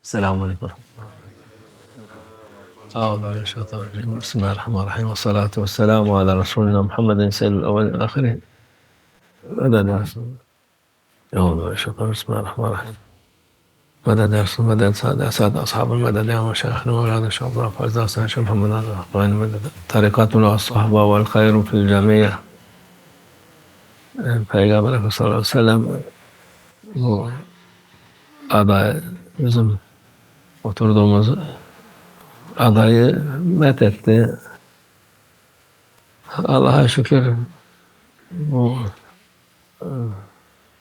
Selamünaleyküm. Euzubillahimineşşeytanirracim. Bismillahirrahmanirrahim. Ve salatu ve selamu ala Resulina Muhammedin seyyidil evvelin ve ahirin. Meded ya Resulallah. Euzubillahimineşşeytanirracim. Bismillahirrahmanirrahim. Meded ya Resulallah. Meded sade ashabı meded ya meşayihine ve alâ şahbına fazla sen Muhammed'in rahmani meded. Tarikatul ashaba vel hayru fil cemiyye. Peygamber Efendimiz sallallahu aleyhi ve sellem bu aday bizim oturduğumuz adayı methetti. Allah'a şükür bu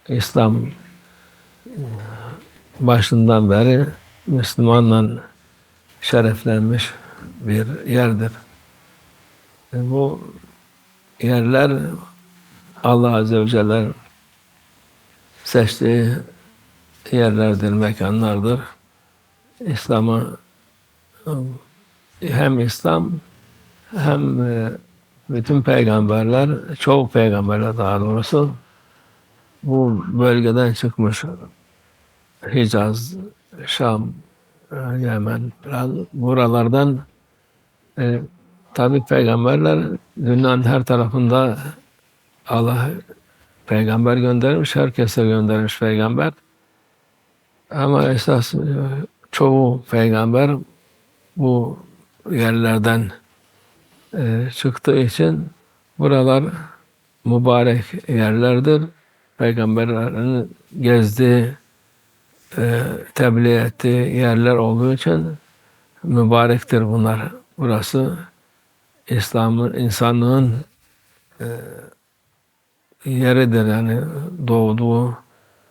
İslam başından beri Müslümanla şereflenmiş bir yerdir. Bu yerler Allah Azze ve Celle seçtiği yerlerdir, mekanlardır. İslam'ı hem İslam hem bütün peygamberler, çoğu peygamberler daha doğrusu bu bölgeden çıkmış. Hicaz, Şam, Yemen, buralardan tabi peygamberler dünyanın her tarafında Allah peygamber göndermiş, herkese göndermiş peygamber. Ama esas çoğu peygamber bu yerlerden çıktığı için buralar mübarek yerlerdir. Peygamberlerin gezdiği, tebliğ ettiği yerler olduğu için mübarektir bunlar. Burası İslam'ın, insanlığın yeridir. Yani doğduğu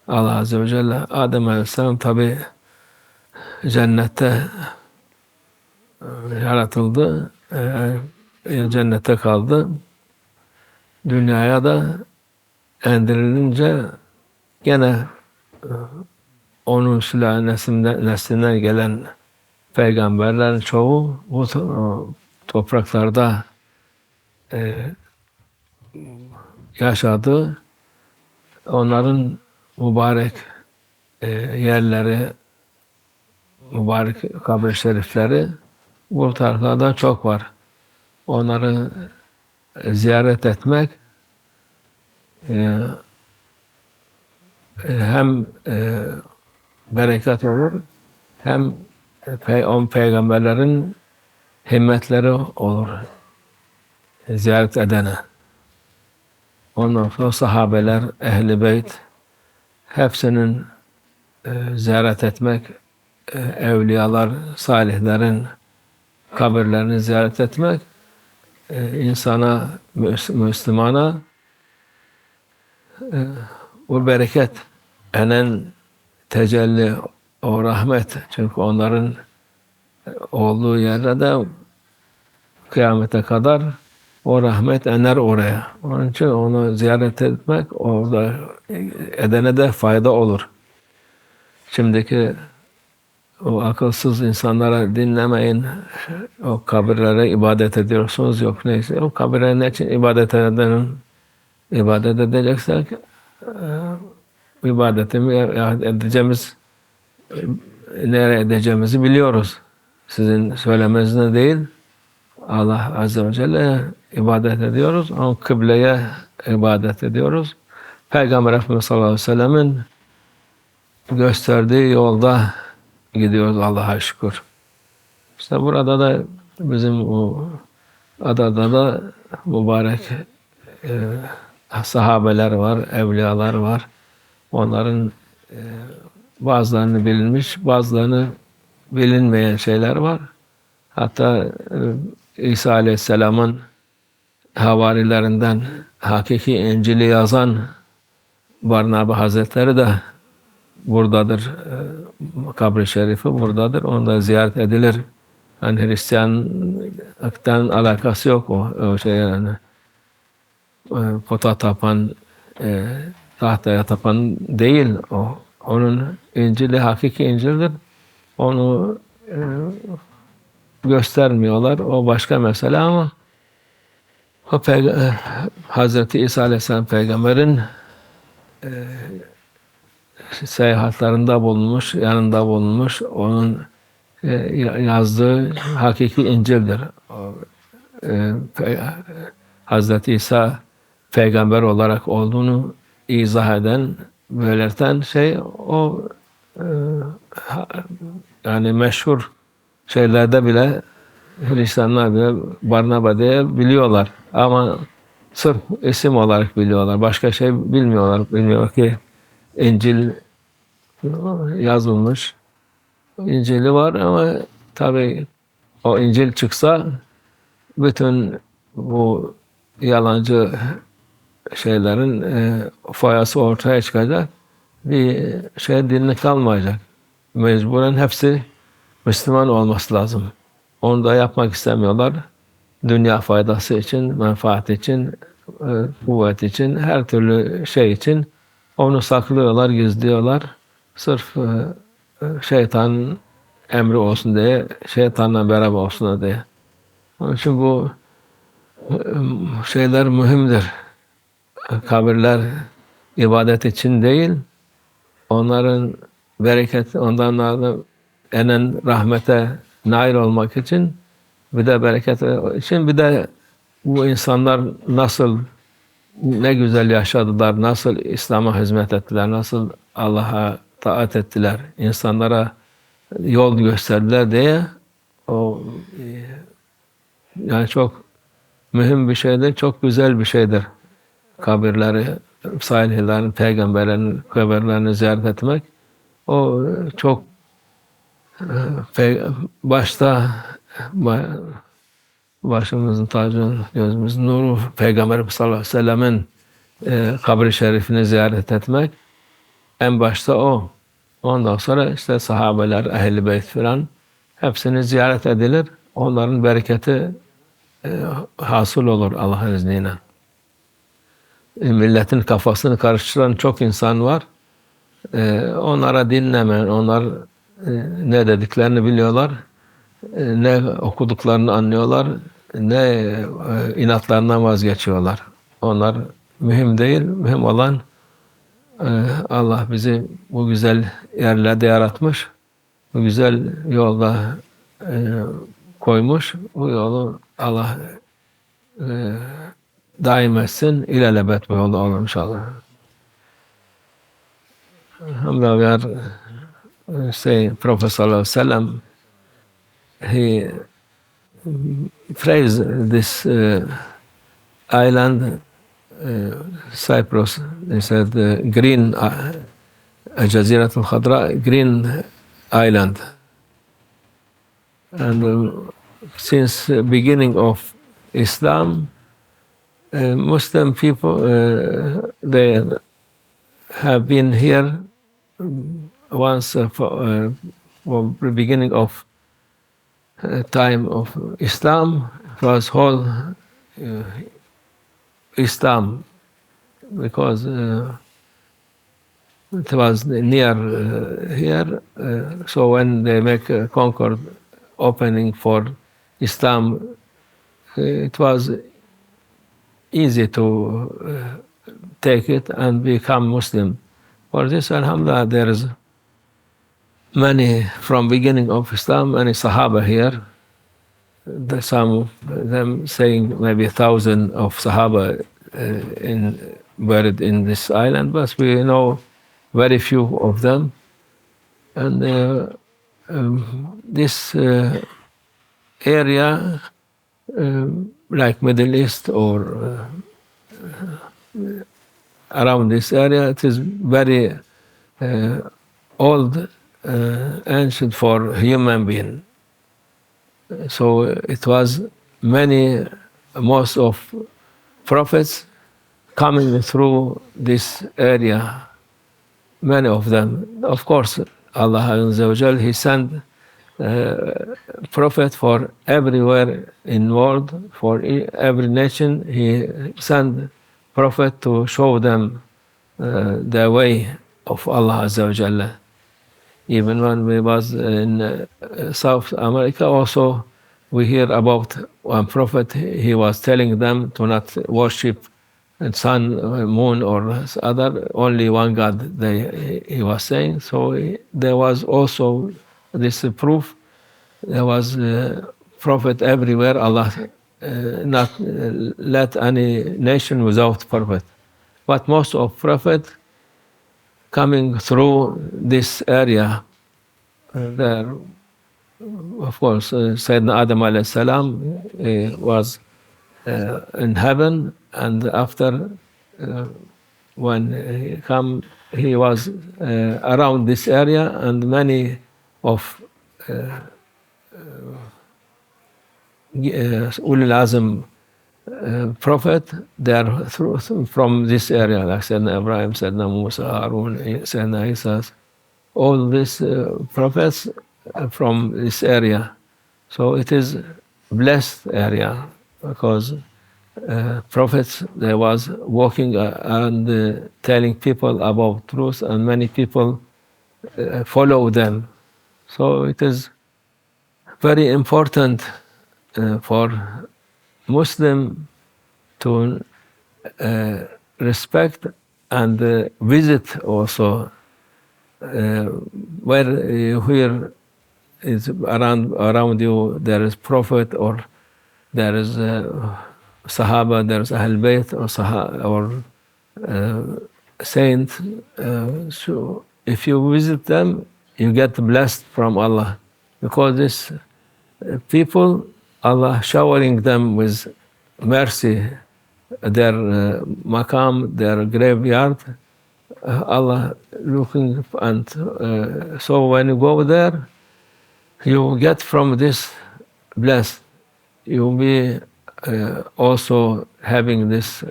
Allah Azze ve Celle. Adem Aleyhisselam tabi cennette yaratıldı. Cennette kaldı. Dünyaya da indirilince gene onun neslinden gelen peygamberlerin çoğu bu topraklarda yaşadı. Onların mübarek yerleri, mübarek kabir şerifleri bu taraflarda çok var. Onları ziyaret etmek hem bereket olur, hem peygamberlerin himmetleri olur ziyaret edene. Ondan sonra sahabeler, ehl-i beyt hepsinin ziyaret etmek, evliyalar, salihlerin kabirlerini ziyaret etmek insana, Müslümana o bereket, enen tecelli, o rahmet. Çünkü onların olduğu yerde de kıyamete kadar o rahmet ener oraya. Onun için onu ziyaret etmek orada edene de fayda olur. Şimdiki o akılsız insanlara dinlemeyin. O kabirlere ibadet ediyorsunuz. Yok neyse. O kabirlere ne için ibadet edenin ibadet edeceksek ibadetimi edeceğimiz nereye edeceğimizi biliyoruz. Sizin söylemenizle değil, Allah Azze ve Celle ibadet ediyoruz. Ama kıbleye ibadet ediyoruz. Peygamber Efendimiz sallallahu aleyhi ve sellemin gösterdiği yolda gidiyoruz Allah'a şükür. İşte burada da bizim o adada da mübarek sahabeler var, evliyalar var. Onların bazılarını bilinmiş, bazılarını bilinmeyen şeyler var. Hatta İsa Aleyhisselam'ın havarilerinden hakiki İncil'i yazan Barnaba Hazretleri de buradadır. Kabri şerifi buradadır. Onu da ziyaret edilir. Yani Hristiyanlıktan alakası yok o şey yani. Pota tapan, tahtaya tapan değil o. Onun İncil'i hakiki İncil'dir. Onu göstermiyorlar. O başka mesele ama o Hazreti İsa Aleyhisselam peygamberin seyahatlerinde bulunmuş, yanında bulunmuş. Onun yazdığı hakiki İncil'dir. Hazreti İsa peygamber olarak olduğunu izah eden, belirten şey o yani meşhur şeylerde bile Hristiyanlar bile Barnaba diye biliyorlar. Ama sırf isim olarak biliyorlar. Başka şey bilmiyorlar. Bilmiyor ki İncil yazılmış. İncil'i var ama tabii o İncil çıksa bütün bu yalancı şeylerin foyası ortaya çıkacak. Bir şey dinle kalmayacak. Mecburen hepsi Müslüman olması lazım. Onu da yapmak istemiyorlar. Dünya faydası için, menfaat için, kuvvet için, her türlü şey için onu saklıyorlar, gizliyorlar. Sırf şeytanın emri olsun diye, şeytanla beraber olsun diye. Onun için bu şeyler mühimdir. Kabirler ibadet için değil, onların bereketi, ondan enen rahmete nail olmak için, bir de bereket için, bir de bu insanlar nasıl, ne güzel yaşadılar, nasıl İslam'a hizmet ettiler, nasıl Allah'a taat ettiler, insanlara yol gösterdiler diye o yani çok mühim bir şeydir, çok güzel bir şeydir. Kabirleri, salihlerin, peygamberlerin kabirlerini ziyaret etmek, o çok başta başımızın tacı, gözümüzün nuru, Peygamberimiz sallallahu aleyhi ve sellem'in kabri şerifini ziyaret etmek en başta o. Ondan sonra işte sahabeler, ehl-i beyt filan hepsini ziyaret edilir. Onların bereketi hasıl olur Allah'ın izniyle. Milletin kafasını karıştıran çok insan var. Onlara dinlemeyen, onlar ne dediklerini biliyorlar, ne okuduklarını anlıyorlar, ne inatlarından vazgeçiyorlar. Onlar mühim değil, mühim olan Allah bizi bu güzel yerlerde yaratmış, bu güzel yolda koymuş. Bu yolu Allah daim etsin, ilelebet bu yolda olur inşallah. Alhamdulillah, we are saying Prophet sallallahu alaihi wasallam, he praised this island, Cyprus. They said green, Jazirat al-Khadra, green island. And since the beginning of Islam, Muslim people, they have been here once from the beginning of time of Islam. It was whole Islam, because it was near here. So when they make a Concord opening for Islam, it was easy to take it and become Muslim. For this, alhamdulillah, there is many from beginning of Islam, many Sahaba here. Some of them saying maybe 1,000 of Sahaba buried in this island, but we know very few of them. And this area, like Middle East or around this area, it is very old, ancient for human being. So it was most of prophets coming through this area, many of them. Of course, Allah Azza wa Jal, He sent prophet for everywhere in world, for every nation. He sent prophet to show them the way of Allah Azza wa Jalla. Even when we was in South America, also we hear about one prophet. He was telling them to not worship and sun, moon, or other, only one God, he was saying. So there was also this proof. There was prophet everywhere. Allah not let any nation without prophet. But most of prophet coming through this area, there, of course, Sayyidina Adam alayhi salam was in heaven, and after when he come, he was around this area, and many of Ulul Azm prophet, they are from this area, like Sayyidina Ibrahim, Sayyidina Musa, Harun, Sayyidina Isa. All these prophets from this area. So it is blessed area because prophets, they was walking and telling people about truth, and many people follow them. So it is very important for Muslim to respect and visit also where you hear is around you there is prophet, or there is Sahaba, there is Ahl Bayt, or saint. So if you visit them, you get blessed from Allah, because this people, Allah showering them with mercy, their maqam, their graveyard, Allah looking, and so when you go there, you get from this blessed. You'll be also having this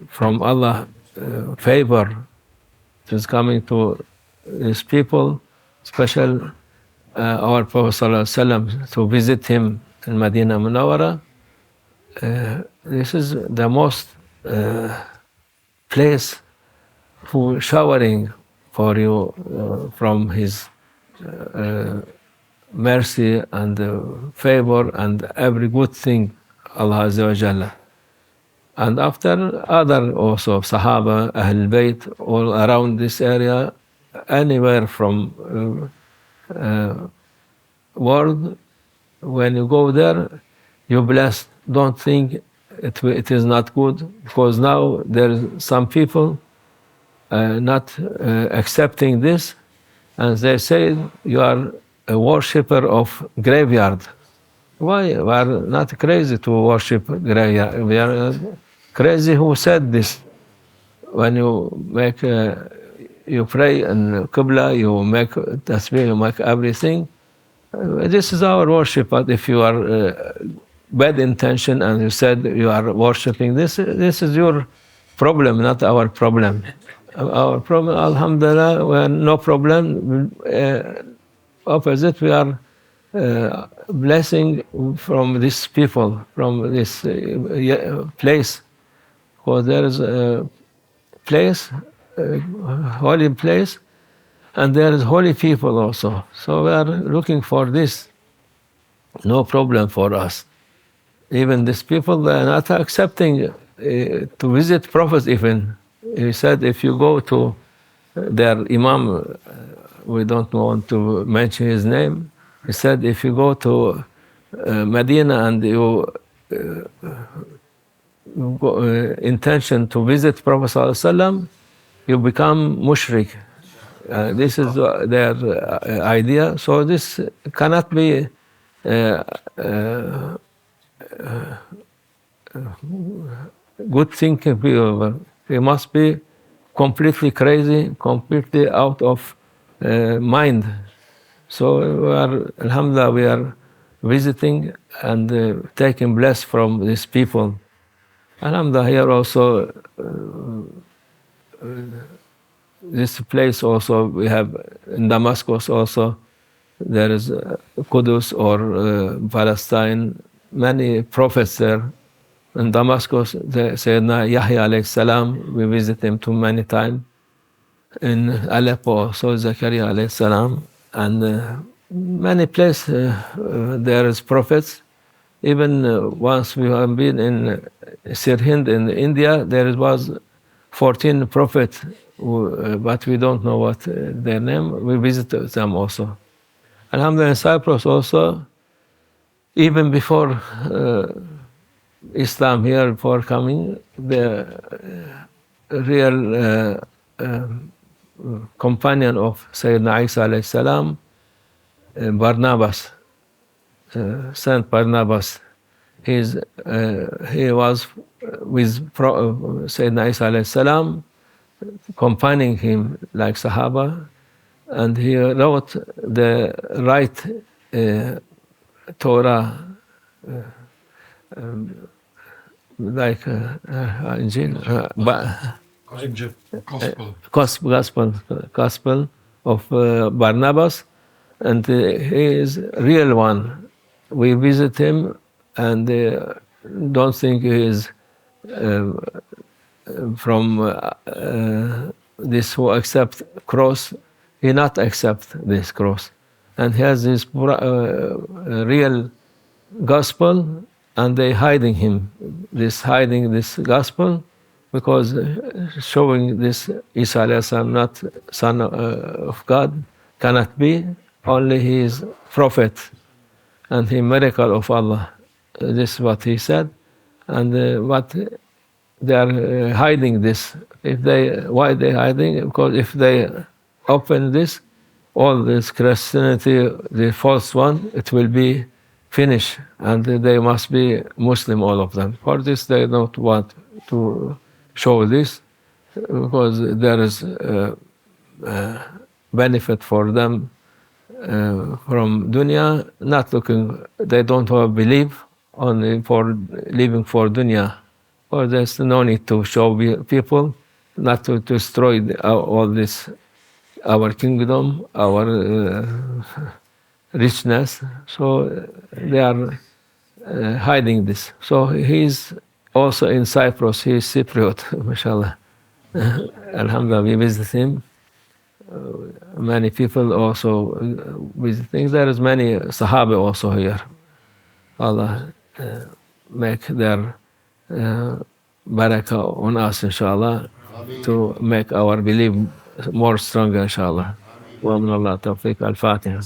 from Allah favor that is coming to these people, special our Prophet ﷺ, to visit him in Medina Munawwara. This is the most place for showering for you from his mercy and favor and every good thing, Allah Azza wa Jalla. And after other also Sahaba, Ahl Bayt, all around this area, anywhere from world, when you go there, you're blessed. Don't think it is not good, because now there's some people not accepting this, and they say you are a worshipper of graveyard. Why? We are not crazy to worship graveyard. We are crazy who said this. When you make, you pray in Qibla, you make tasbih, you make everything. This is our worship. But if you are bad intention and you said you are worshiping this is your problem, not our problem. Our problem, alhamdulillah, we are no problem. Opposite, we are blessing from these people, from this place. Because there is a place, holy place, and there is holy people also. So we are looking for this. No problem for us. Even these people, they are not accepting to visit prophets even. He said, if you go to their imam, we don't want to mention his name. He said, if you go to Medina and you intention to visit Prophet ﷺ, you become mushrik. This is their idea. So this cannot be good thinking people. He must be completely crazy, completely out of mind. So we are, alhamdulillah, we are visiting and taking bless from these people. Alhamdulillah, here also, this place also, we have in Damascus also, there is Qudus or Palestine, many prophets there. In Damascus, Sayyidina Yahya alayhi salam, we visit him too many times. In Aleppo, so Zakaria alayhi salam, and many places there is prophets. Even once we have been in Sirhind in India, there was 14 prophets, but we don't know what their name. We visited them also. Alhamdulillah, in Cyprus also, even before Islam here, before coming, the real companion of Sayyidina Isa alayhi salam, Barnabas, Saint Barnabas, he was with Sayyidina Isa alayhi salam, accompanying him like Sahaba, and he wrote the right Torah, like Injil, gospel of Barnabas, and he is real one. We visit him and don't think he is from this who accept cross. He not accept this cross, and he has this real gospel, and they hiding him, hiding this gospel, because showing this Isa alayhi salam not son of God cannot be. Only he is prophet, and he miracle of Allah. This is what he said, and what they are hiding this. Why they hiding? Because if they open this, all this Christianity, the false one, it will be finished, and they must be Muslim, all of them. For this, they don't want to show this, because there is benefit for them from dunya, not looking, they don't have belief, only for living for dunya. Or there's no need to show people, not to destroy all this, our kingdom, our richness. So they are hiding this. So he's also in Cyprus. He is Cypriot, mashallah. Alhamdulillah, we visit him. Many people also visiting. There is many Sahaba also here. Allah make their barakah on us, inshallah, to make our belief more stronger, inshallah. Wa min Allah tawfiq. Al-Fatiha.